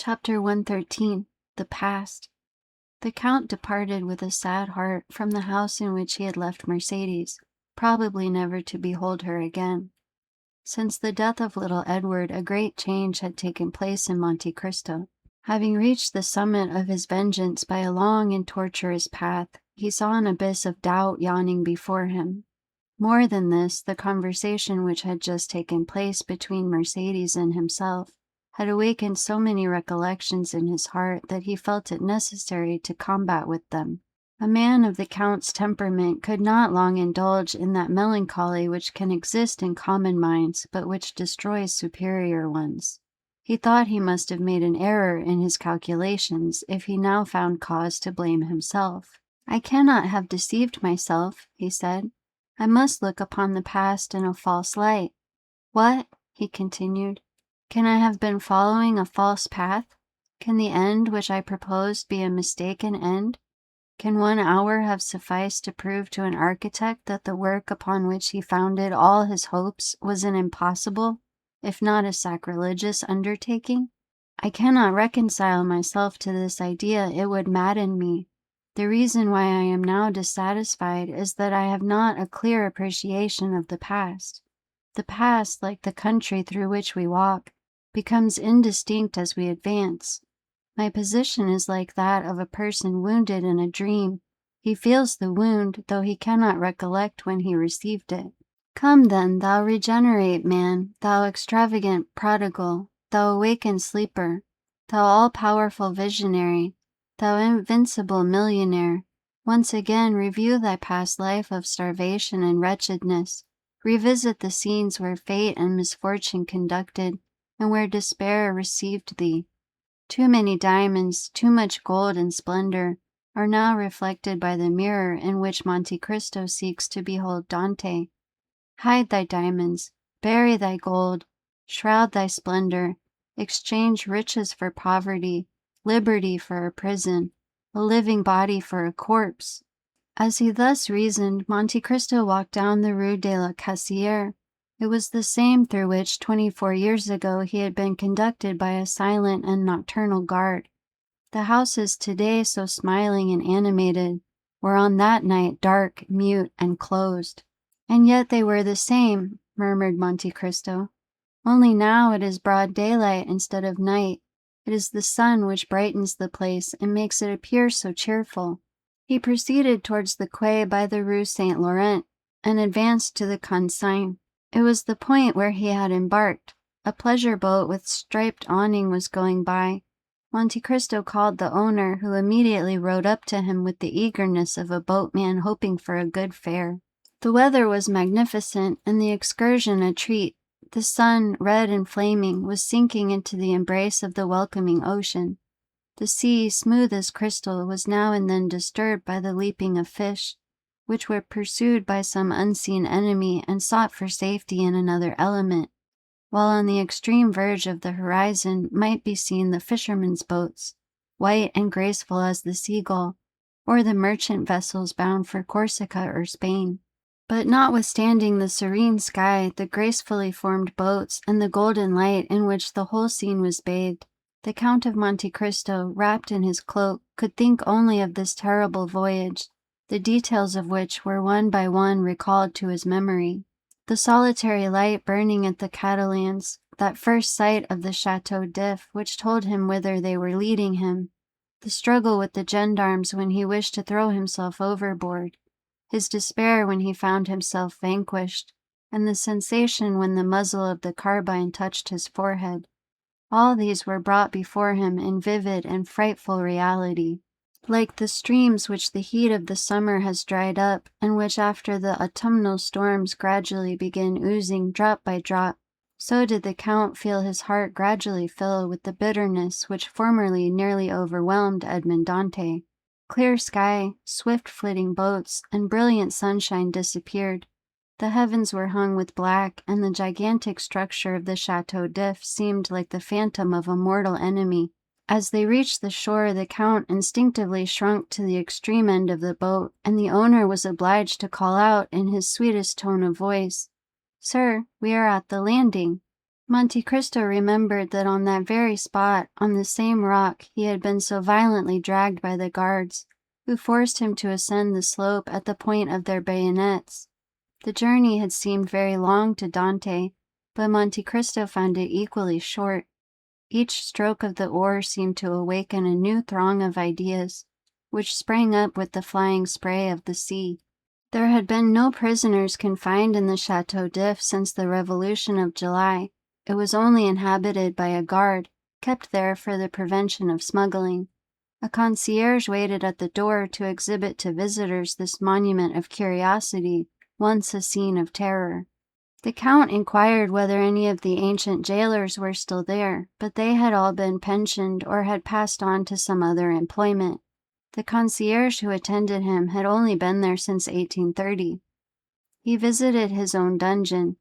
Chapter 113. The Past. The Count departed with a sad heart from the house in which he had left Mercedes, probably never to behold her again. Since the death of little Edward, a great change had taken place in Monte Cristo. Having reached the summit of his vengeance by a long and tortuous path, he saw an abyss of doubt yawning before him. More than this, the conversation which had just taken place between Mercedes and himself had awakened so many recollections in his heart that he felt it necessary to combat with them. A man of the Count's temperament could not long indulge in that melancholy which can exist in common minds, but which destroys superior ones. He thought he must have made an error in his calculations if he now found cause to blame himself. "I cannot have deceived myself," he said. "I must look upon the past in a false light. What?" he continued. "Can I have been following a false path? Can the end which I proposed be a mistaken end? Can 1 hour have sufficed to prove to an architect that the work upon which he founded all his hopes was an impossible, if not a sacrilegious undertaking? I cannot reconcile myself to this idea. It would madden me. The reason why I am now dissatisfied is that I have not a clear appreciation of the past. The past, like the country through which we walk, becomes indistinct as we advance. My position is like that of a person wounded in a dream. He feels the wound, though he cannot recollect when he received it. Come then, thou regenerate man, thou extravagant prodigal, thou awakened sleeper, thou all-powerful visionary, thou invincible millionaire, once again review thy past life of starvation and wretchedness. Revisit the scenes where fate and misfortune conducted, and where despair received thee. Too many diamonds, too much gold and splendor, are now reflected by the mirror in which Monte Cristo seeks to behold Dante. Hide thy diamonds, bury thy gold, shroud thy splendor, exchange riches for poverty, liberty for a prison, a living body for a corpse." As he thus reasoned, Monte Cristo walked down the Rue de la Cassière. It was the same through which 24 years ago he had been conducted by a silent and nocturnal guard. The houses today, so smiling and animated, were on that night dark, mute, and closed. "And yet they were the same," murmured Monte Cristo. "Only now it is broad daylight instead of night. It is the sun which brightens the place and makes it appear so cheerful." He proceeded towards the quay by the Rue Saint Laurent and advanced to the Consigne. It was the point where he had embarked. A pleasure boat with striped awning was going by. Monte Cristo called the owner, who immediately rowed up to him with the eagerness of a boatman hoping for a good fare. The weather was magnificent, and the excursion a treat. The sun, red and flaming, was sinking into the embrace of the welcoming ocean. The sea, smooth as crystal, was now and then disturbed by the leaping of fish, which were pursued by some unseen enemy and sought for safety in another element, while on the extreme verge of the horizon might be seen the fishermen's boats, white and graceful as the seagull, or the merchant vessels bound for Corsica or Spain. But notwithstanding the serene sky, the gracefully formed boats, and the golden light in which the whole scene was bathed, the Count of Monte Cristo, wrapped in his cloak, could think only of this terrible voyage, the details of which were one by one recalled to his memory. The solitary light burning at the Catalans, that first sight of the Chateau d'If which told him whither they were leading him, the struggle with the gendarmes when he wished to throw himself overboard, his despair when he found himself vanquished, and the sensation when the muzzle of the carbine touched his forehead. All these were brought before him in vivid and frightful reality. Like the streams which the heat of the summer has dried up, and which after the autumnal storms gradually begin oozing drop by drop, so did the Count feel his heart gradually fill with the bitterness which formerly nearly overwhelmed Edmond Dantès. Clear sky, swift flitting boats, and brilliant sunshine disappeared. The heavens were hung with black, and the gigantic structure of the Chateau d'If seemed like the phantom of a mortal enemy. As they reached the shore, the Count instinctively shrunk to the extreme end of the boat, and the owner was obliged to call out in his sweetest tone of voice, "Sir, we are at the landing." Monte Cristo remembered that on that very spot, on the same rock, he had been so violently dragged by the guards, who forced him to ascend the slope at the point of their bayonets. The journey had seemed very long to Dante, but Monte Cristo found it equally short. Each stroke of the oar seemed to awaken a new throng of ideas, which sprang up with the flying spray of the sea. There had been no prisoners confined in the Chateau d'If since the Revolution of July. It was only inhabited by a guard, kept there for the prevention of smuggling. A concierge waited at the door to exhibit to visitors this monument of curiosity, once a scene of terror. The Count inquired whether any of the ancient jailers were still there, but they had all been pensioned or had passed on to some other employment. The concierge who attended him had only been there since 1830. He visited his own dungeon.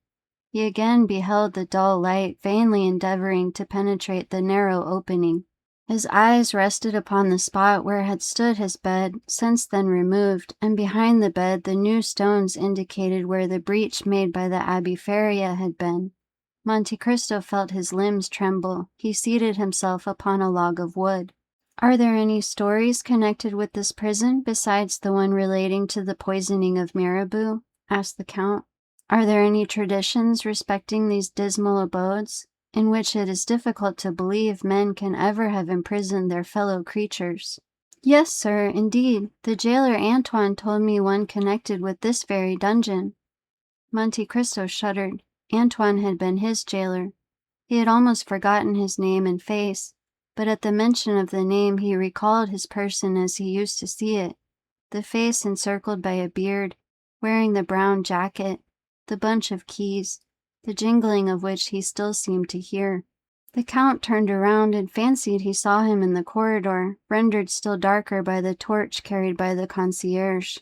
He again beheld the dull light vainly endeavoring to penetrate the narrow opening. His eyes rested upon the spot where had stood his bed, since then removed, and behind the bed the new stones indicated where the breach made by the Abbey Feria had been. Monte Cristo felt his limbs tremble. He seated himself upon a log of wood. "Are there any stories connected with this prison besides the one relating to the poisoning of Mirabeau?" asked the Count. "Are there any traditions respecting these dismal abodes, in which it is difficult to believe men can ever have imprisoned their fellow creatures?" "Yes, sir, indeed. The jailer Antoine told me one connected with this very dungeon." Monte Cristo shuddered. Antoine had been his jailer. He had almost forgotten his name and face, but at the mention of the name he recalled his person as he used to see it, the face encircled by a beard, wearing the brown jacket, the bunch of keys, the jingling of which he still seemed to hear. The Count turned around and fancied he saw him in the corridor, rendered still darker by the torch carried by the concierge.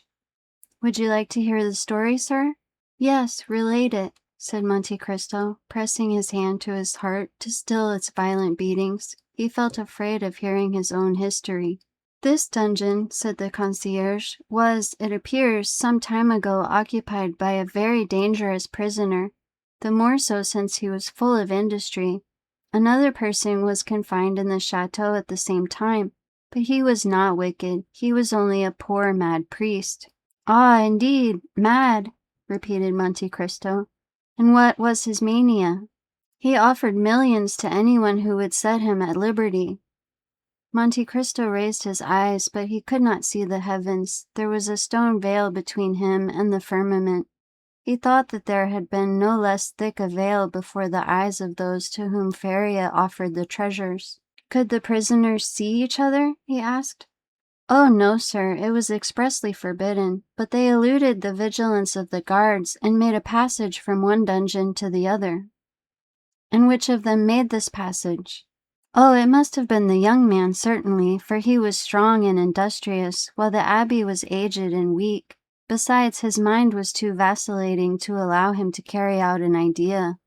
"Would you like to hear the story, sir?" "Yes, relate it," said Monte Cristo, pressing his hand to his heart to still its violent beatings. He felt afraid of hearing his own history. "This dungeon," said the concierge, "was, it appears, some time ago occupied by a very dangerous prisoner, the more so since he was full of industry. Another person was confined in the chateau at the same time, but he was not wicked. He was only a poor mad priest." "Ah, indeed, mad," repeated Monte Cristo. "And what was his mania?" "He offered millions to anyone who would set him at liberty." Monte Cristo raised his eyes, but he could not see the heavens. There was a stone veil between him and the firmament. He thought that there had been no less thick a veil before the eyes of those to whom Feria offered the treasures. "Could the prisoners see each other?" he asked. "Oh, no, sir, it was expressly forbidden, but they eluded the vigilance of the guards and made a passage from one dungeon to the other." "And which of them made this passage?" "Oh, it must have been the young man, certainly, for he was strong and industrious, while the abbé was aged and weak. Besides, his mind was too vacillating to allow him to carry out an idea."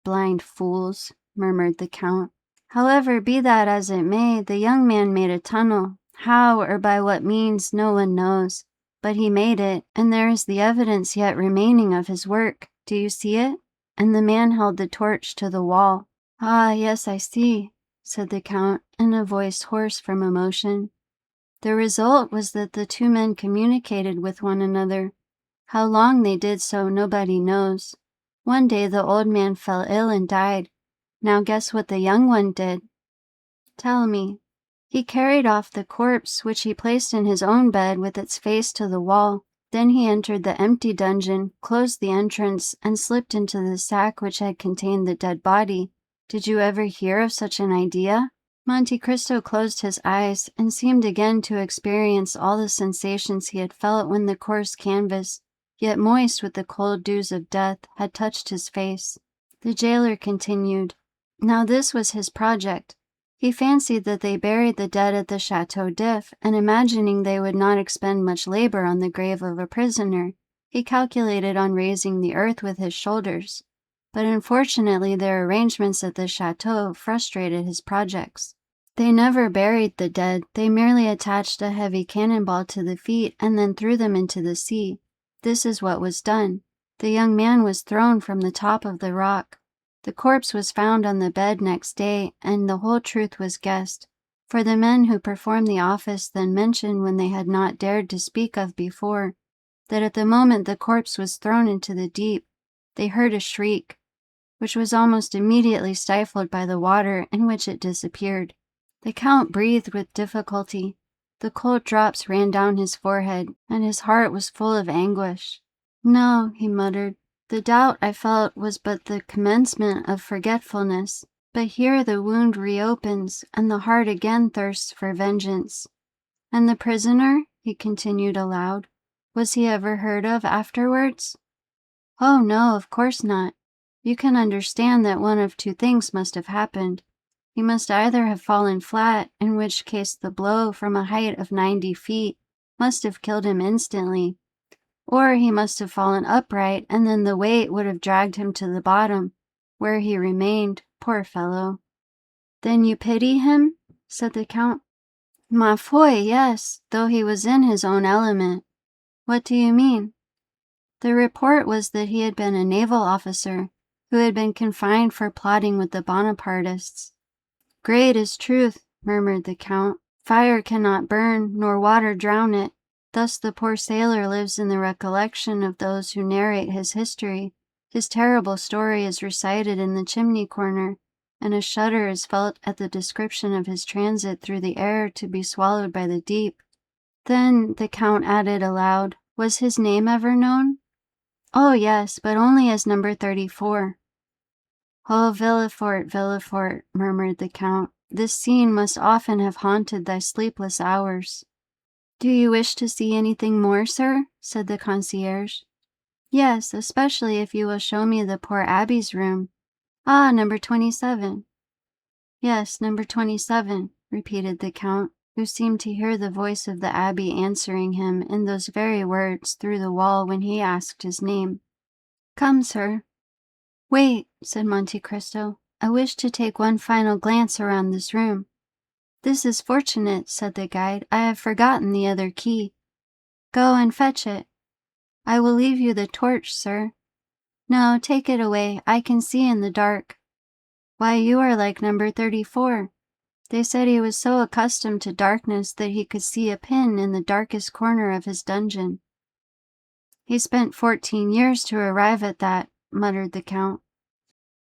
"Blind fools," murmured the Count. "However, be that as it may, the young man made a tunnel. How or by what means no one knows. But he made it, and there is the evidence yet remaining of his work. Do you see it?" And the man held the torch to the wall. "Ah, yes, I see," said the Count, in a voice hoarse from emotion. "The result was that the two men communicated with one another. How long they did so nobody knows. One day the old man fell ill and died. Now guess what the young one did." "Tell me." "He carried off the corpse, which he placed in his own bed with its face to the wall. Then he entered the empty dungeon, closed the entrance, and slipped into the sack which had contained the dead body. Did you ever hear of such an idea?" Monte Cristo closed his eyes and seemed again to experience all the sensations he had felt when the coarse canvas, yet moist with the cold dews of death, had touched his face. The jailer continued. Now this was his project. He fancied that they buried the dead at the Chateau d'If, and imagining they would not expend much labor on the grave of a prisoner, he calculated on raising the earth with his shoulders. But unfortunately their arrangements at the chateau frustrated his projects. They never buried the dead, they merely attached a heavy cannonball to the feet and then threw them into the sea. This is what was done. The young man was thrown from the top of the rock. The corpse was found on the bed next day, and the whole truth was guessed, for the men who performed the office then mentioned when they had not dared to speak of before, that at the moment the corpse was thrown into the deep, they heard a shriek, which was almost immediately stifled by the water in which it disappeared. The Count breathed with difficulty. The cold drops ran down his forehead, and his heart was full of anguish. "No," he muttered, "the doubt I felt was but the commencement of forgetfulness, but here the wound reopens, and the heart again thirsts for vengeance. And the prisoner," he continued aloud, "was he ever heard of afterwards?" "Oh, no, of course not. You can understand that one of two things must have happened. He must either have fallen flat, in which case the blow from a height of 90 feet must have killed him instantly, or he must have fallen upright, and then the weight would have dragged him to the bottom, where he remained, poor fellow." "Then you pity him?" said the Count. "Ma foi, yes, though he was in his own element." "What do you mean?" "The report was that he had been a naval officer, who had been confined for plotting with the Bonapartists." "Great is truth," murmured the Count. "Fire cannot burn, nor water drown it. Thus the poor sailor lives in the recollection of those who narrate his history. His terrible story is recited in the chimney corner, and a shudder is felt at the description of his transit through the air to be swallowed by the deep." "Then," the Count added aloud, "was his name ever known?" "Oh, yes, but only as number 34. "Oh, Villefort, Villefort," murmured the Count, "this scene must often have haunted thy sleepless hours." "Do you wish to see anything more, sir?" said the concierge. "Yes, especially if you will show me the poor abbé's room." "Ah, number 27. "Yes, number 27, repeated the Count, who seemed to hear the voice of the abbé answering him in those very words through the wall when he asked his name. "Come, sir." "Wait," said Monte Cristo. "I wish to take one final glance around this room." "This is fortunate," said the guide. "I have forgotten the other key." "Go and fetch it." "I will leave you the torch, sir." "No, take it away. I can see in the dark." "Why, you are like number 34. They said he was so accustomed to darkness that he could see a pin in the darkest corner of his dungeon." "He spent 14 years to arrive at that," muttered the Count.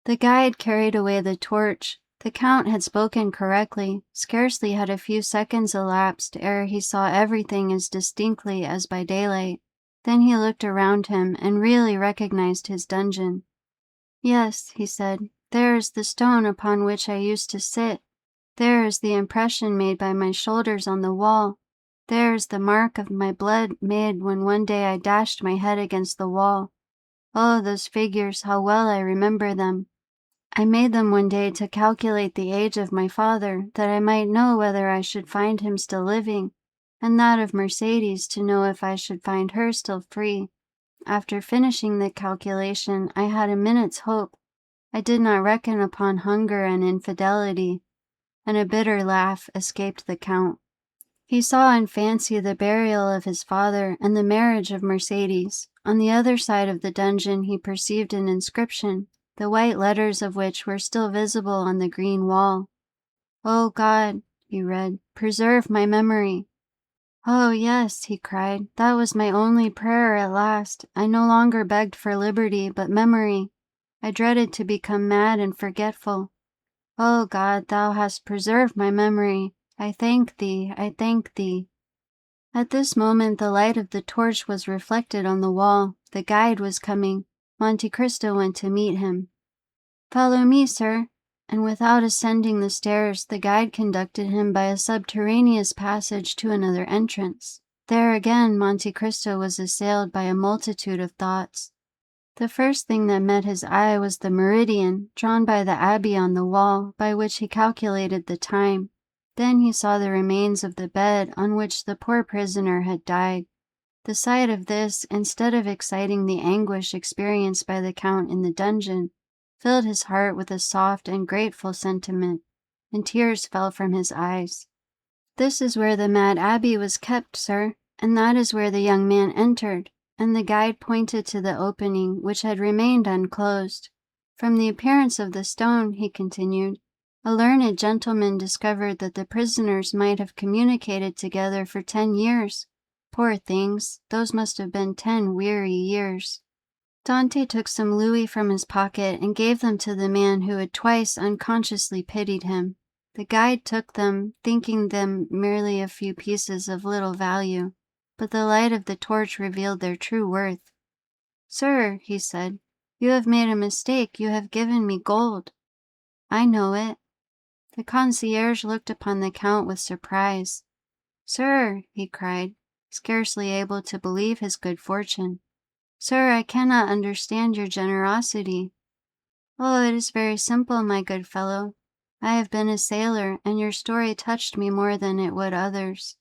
The guide carried away the torch. The Count had spoken correctly. Scarcely had a few seconds elapsed ere he saw everything as distinctly as by daylight. Then he looked around him and really recognized his dungeon. "Yes," he said, "there is the stone upon which I used to sit. There is the impression made by my shoulders on the wall. There is the mark of my blood made when one day I dashed my head against the wall. Oh, those figures, how well I remember them! I made them one day to calculate the age of my father, that I might know whether I should find him still living, and that of Mercedes to know if I should find her still free. After finishing the calculation, I had a minute's hope. I did not reckon upon hunger and infidelity." And a bitter laugh escaped the Count. He saw in fancy the burial of his father and the marriage of Mercedes. On the other side of the dungeon he perceived an inscription, the white letters of which were still visible on the green wall. "Oh God," he read, "preserve my memory." "Oh yes," he cried, "that was my only prayer at last. I no longer begged for liberty, but memory. I dreaded to become mad and forgetful. Oh God, thou hast preserved my memory. I thank thee, I thank thee." At this moment the light of the torch was reflected on the wall. The guide was coming. Monte Cristo went to meet him. "Follow me, sir." And without ascending the stairs, the guide conducted him by a subterraneous passage to another entrance. There again Monte Cristo was assailed by a multitude of thoughts. The first thing that met his eye was the meridian, drawn by the abbé on the wall, by which he calculated the time. Then he saw the remains of the bed on which the poor prisoner had died. The sight of this, instead of exciting the anguish experienced by the Count in the dungeon, filled his heart with a soft and grateful sentiment, and tears fell from his eyes. "This is where the mad abbé was kept, sir, and that is where the young man entered," and the guide pointed to the opening which had remained unclosed. From the appearance of the stone, he continued, a learned gentleman discovered that the prisoners might have communicated together for 10 years. Poor things, those must have been 10 weary years. Dante took some louis from his pocket and gave them to the man who had twice unconsciously pitied him. The guide took them, thinking them merely a few pieces of little value, but the light of the torch revealed their true worth. "Sir," he said, "you have made a mistake. You have given me gold." "I know it." The concierge looked upon the Count with surprise. "Sir," he cried, scarcely able to believe his good fortune. "Sir, I cannot understand your generosity." "Oh, it is very simple, my good fellow. I have been a sailor, and your story touched me more than it would others."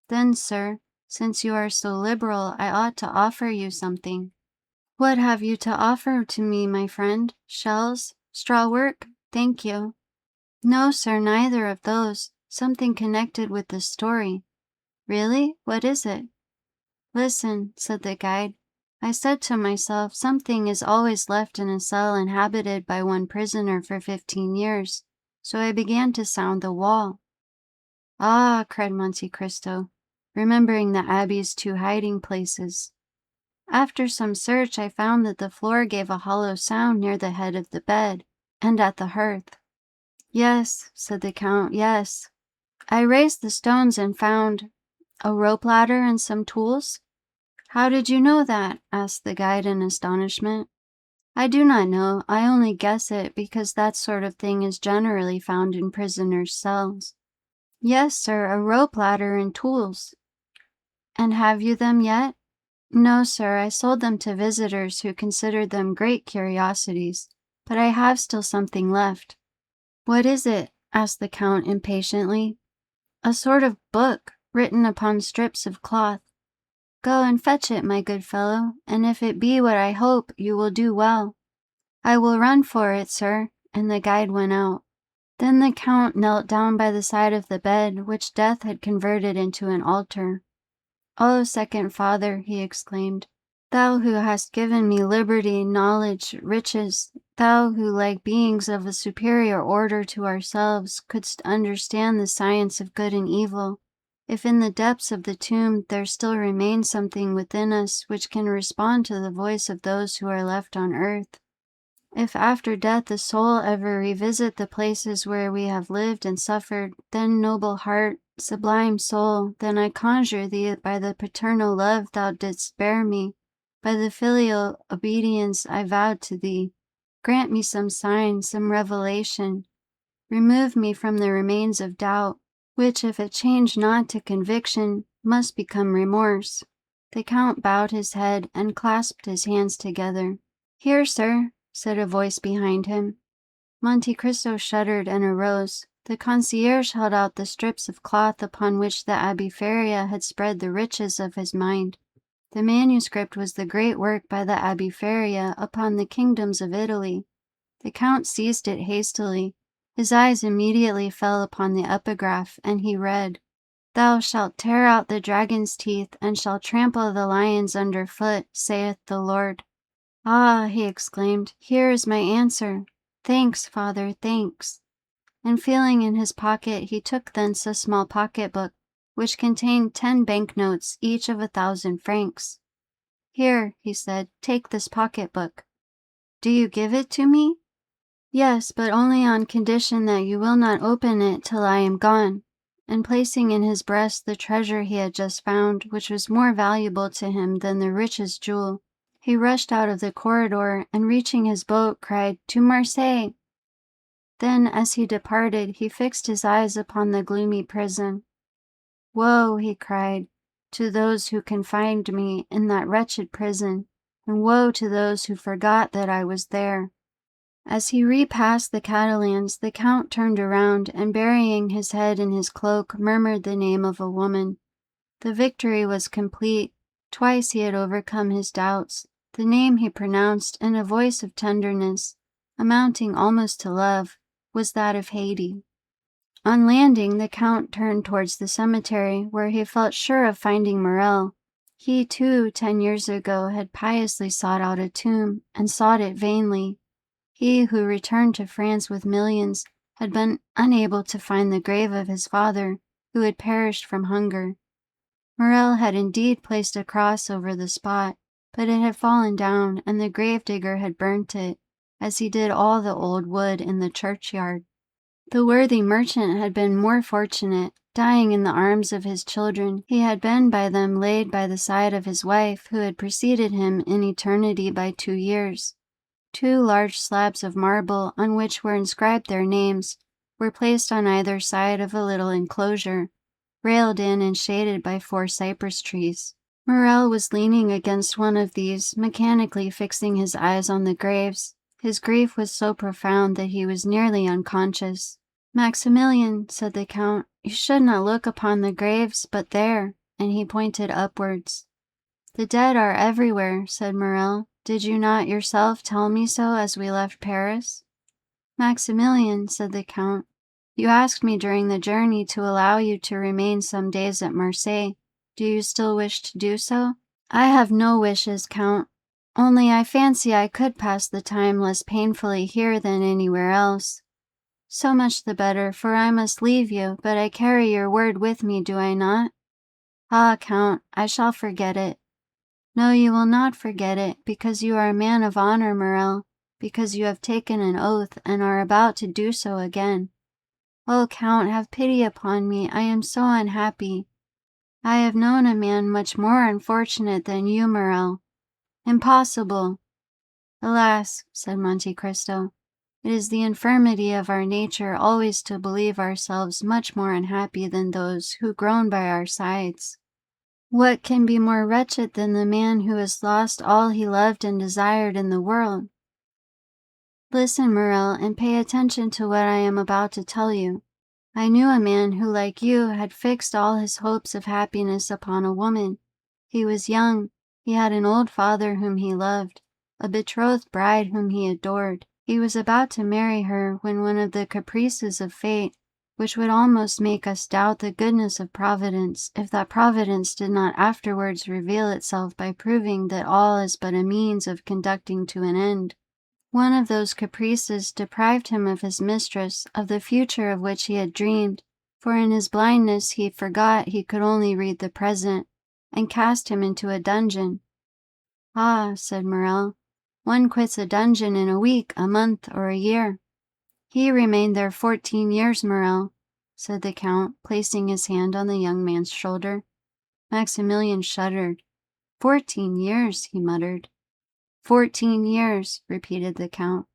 "Then, sir, since you are so liberal, I ought to offer you something." "What have you to offer to me, my friend? Shells? Straw work? Thank you." "No, sir, neither of those. Something connected with the story." "Really? What is it?" "Listen," said the guide. "I said to myself, something is always left in a cell inhabited by one prisoner for 15 years, so I began to sound the wall." "Ah," cried Monte Cristo, remembering the abbey's 2 hiding places. "After some search, I found that the floor gave a hollow sound near the head of the bed, and at the hearth." "Yes," said the Count, "yes. I raised the stones and found a rope ladder and some tools." "How did you know that?" asked the guide in astonishment. "I do not know. I only guess it, because that sort of thing is generally found in prisoners' cells." "Yes, sir, a rope ladder and tools." "And have you them yet?" "No, sir, I sold them to visitors who considered them great curiosities, but I have still something left." "What is it?" asked the Count impatiently. "A sort of book, written upon strips of cloth." "Go and fetch it, my good fellow, and if it be what I hope, you will do well." "I will run for it, sir," and the guide went out. Then the Count knelt down by the side of the bed, which death had converted into an altar. "Oh, second Father," he exclaimed, "thou who hast given me liberty, knowledge, riches, thou who, like beings of a superior order to ourselves, couldst understand the science of good and evil, if in the depths of the tomb there still remains something within us which can respond to the voice of those who are left on earth, if after death the soul ever revisit the places where we have lived and suffered, then, noble heart, sublime soul, then I conjure thee by the paternal love thou didst bear me, by the filial obedience I vowed to thee, grant me some sign, some revelation. Remove me from the remains of doubt, which, if it change not to conviction, must become remorse." The Count bowed his head and clasped his hands together. "Here, sir," said a voice behind him. Monte Cristo shuddered and arose. The concierge held out the strips of cloth upon which the Abbé Faria had spread the riches of his mind. The manuscript was the great work by the Abbé Faria upon the kingdoms of Italy. The Count seized it hastily. His eyes immediately fell upon the epigraph, and he read, "Thou shalt tear out the dragon's teeth, and shalt trample the lions under foot, saith the Lord." "Ah," he exclaimed, "here is my answer. Thanks, Father, thanks." And feeling in his pocket, he took thence a small pocket-book, which contained 10 banknotes, each of 1,000 francs. "Here," he said, "take this pocket-book." "Do you give it to me?" "Yes, but only on condition that you will not open it till I am gone." And placing in his breast the treasure he had just found, which was more valuable to him than the richest jewel, he rushed out of the corridor, and reaching his boat, cried, "To Marseille!" Then, as he departed, he fixed his eyes upon the gloomy prison. "Woe," he cried, "to those who confined me in that wretched prison, and woe to those who forgot that I was there." As he repassed the Catalans, the Count turned around, and burying his head in his cloak, murmured the name of a woman. The victory was complete. Twice he had overcome his doubts. The name he pronounced in a voice of tenderness, amounting almost to love, was that of Haydée. On landing, the Count turned towards the cemetery, where he felt sure of finding Morrel. He, too, 10 years ago, had piously sought out a tomb, and sought it vainly. He who returned to France with millions had been unable to find the grave of his father, who had perished from hunger. Morel had indeed placed a cross over the spot, but it had fallen down, and the gravedigger had burnt it, as he did all the old wood in the churchyard. The worthy merchant had been more fortunate. Dying in the arms of his children, he had been by them laid by the side of his wife, who had preceded him in eternity by 2 years. 2 large slabs of marble, on which were inscribed their names, were placed on either side of a little enclosure, railed in and shaded by 4 cypress trees. Morel was leaning against one of these, mechanically fixing his eyes on the graves. His grief was so profound that he was nearly unconscious. "Maximilian," said the Count, "you should not look upon the graves, but there," and he pointed upwards. "The dead are everywhere," said Morel. "Did you not yourself tell me so as we left Paris?" "Maximilian," said the Count, "you asked me during the journey to allow you to remain some days at Marseilles. Do you still wish to do so?" "I have no wishes, Count. Only I fancy I could pass the time less painfully here than anywhere else." "So much the better, for I must leave you, but I carry your word with me, do I not?" "Ah, Count, I shall forget it." "No, you will not forget it, because you are a man of honor, Morel, because you have taken an oath and are about to do so again." "Oh, Count, have pity upon me, I am so unhappy." "I have known a man much more unfortunate than you, Morel." "Impossible." "Alas," said Monte Cristo, "it is the infirmity of our nature always to believe ourselves much more unhappy than those who groan by our sides. What can be more wretched than the man who has lost all he loved and desired in the world? Listen, Morel, and pay attention to what I am about to tell you. I knew a man who, like you, had fixed all his hopes of happiness upon a woman. He was young, he had an old father whom he loved, a betrothed bride whom he adored. He was about to marry her when one of the caprices of fate, which would almost make us doubt the goodness of Providence, if that Providence did not afterwards reveal itself by proving that all is but a means of conducting to an end. One of those caprices deprived him of his mistress, of the future of which he had dreamed, for in his blindness he forgot he could only read the present, and cast him into a dungeon." "Ah," said Morel, "one quits a dungeon in a week, a month, or a year." "He remained there 14 years, Morel," said the Count, placing his hand on the young man's shoulder. Maximilian shuddered. 14 years, he muttered. 14 years, repeated the Count.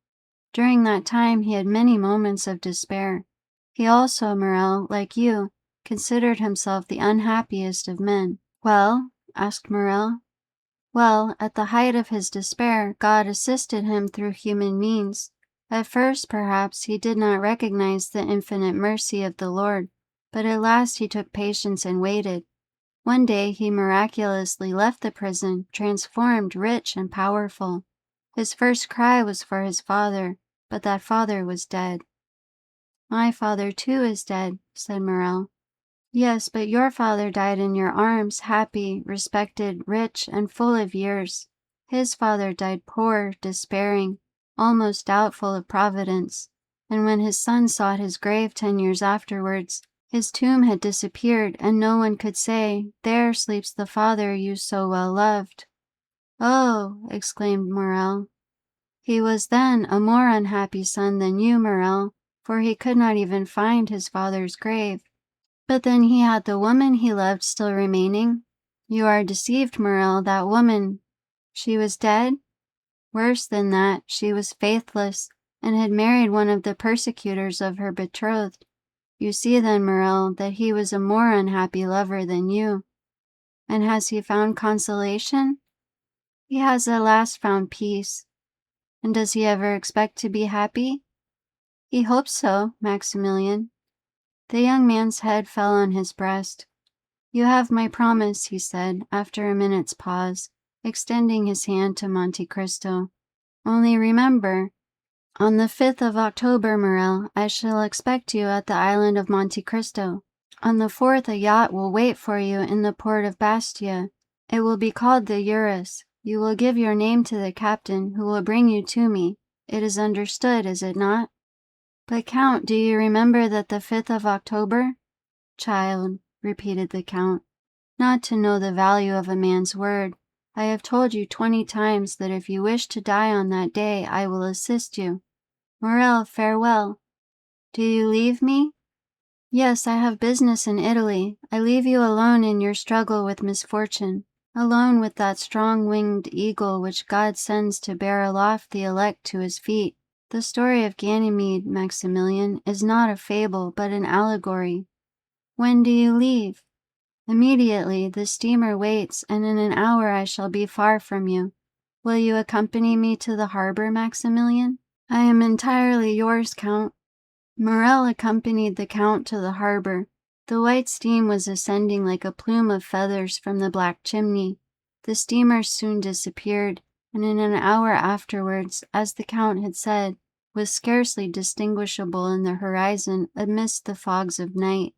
During that time he had many moments of despair. He also, Morel, like you, considered himself the unhappiest of men. "Well?" asked Morel. "Well, at the height of his despair, God assisted him through human means. At first, perhaps, he did not recognize the infinite mercy of the Lord, but at last he took patience and waited. One day he miraculously left the prison, transformed, rich, and powerful. His first cry was for his father, but that father was dead." "My father, too, is dead," said Morel. "Yes, but your father died in your arms, happy, respected, rich, and full of years. His father died poor, despairing, almost doubtful of Providence, and when his son sought his grave 10 years afterwards, his tomb had disappeared, and no one could say, 'There sleeps the father you so well loved.'" "Oh!" exclaimed Morel. "He was then a more unhappy son than you, Morel, for he could not even find his father's grave." "But then he had the woman he loved still remaining." "You are deceived, Morel. That woman—" "She was dead?" "Worse than that, she was faithless, and had married one of the persecutors of her betrothed. You see then, Morel, that he was a more unhappy lover than you." "And has he found consolation?" "He has at last found peace." "And does he ever expect to be happy?" "He hopes so, Maximilian." The young man's head fell on his breast. "You have my promise," he said, after a minute's pause, extending his hand to Monte Cristo. "Only remember, on the 5th of October, Morel, I shall expect you at the island of Monte Cristo. On the 4th a yacht will wait for you in the port of Bastia. It will be called the Eurus. You will give your name to the captain, who will bring you to me. It is understood, is it not? But, Count, do you remember that the 5th of October? Child, repeated the Count, not to know the value of a man's word, I have told you 20 times that if you wish to die on that day, I will assist you. Morel, farewell. Do you leave me? Yes, I have business in Italy. I leave you alone in your struggle with misfortune, alone with that strong-winged eagle which God sends to bear aloft the elect to his feet. The story of Ganymede, Maximilian, is not a fable, but an allegory. When do you leave? Immediately. The steamer waits, and in an hour I shall be far from you. Will you accompany me to the harbor, Maximilian? I am entirely yours, Count. Morel accompanied the Count to the harbor. The white steam was ascending like a plume of feathers from the black chimney. The steamer soon disappeared, and in an hour afterwards, as the Count had said, was scarcely distinguishable in the horizon amidst the fogs of night.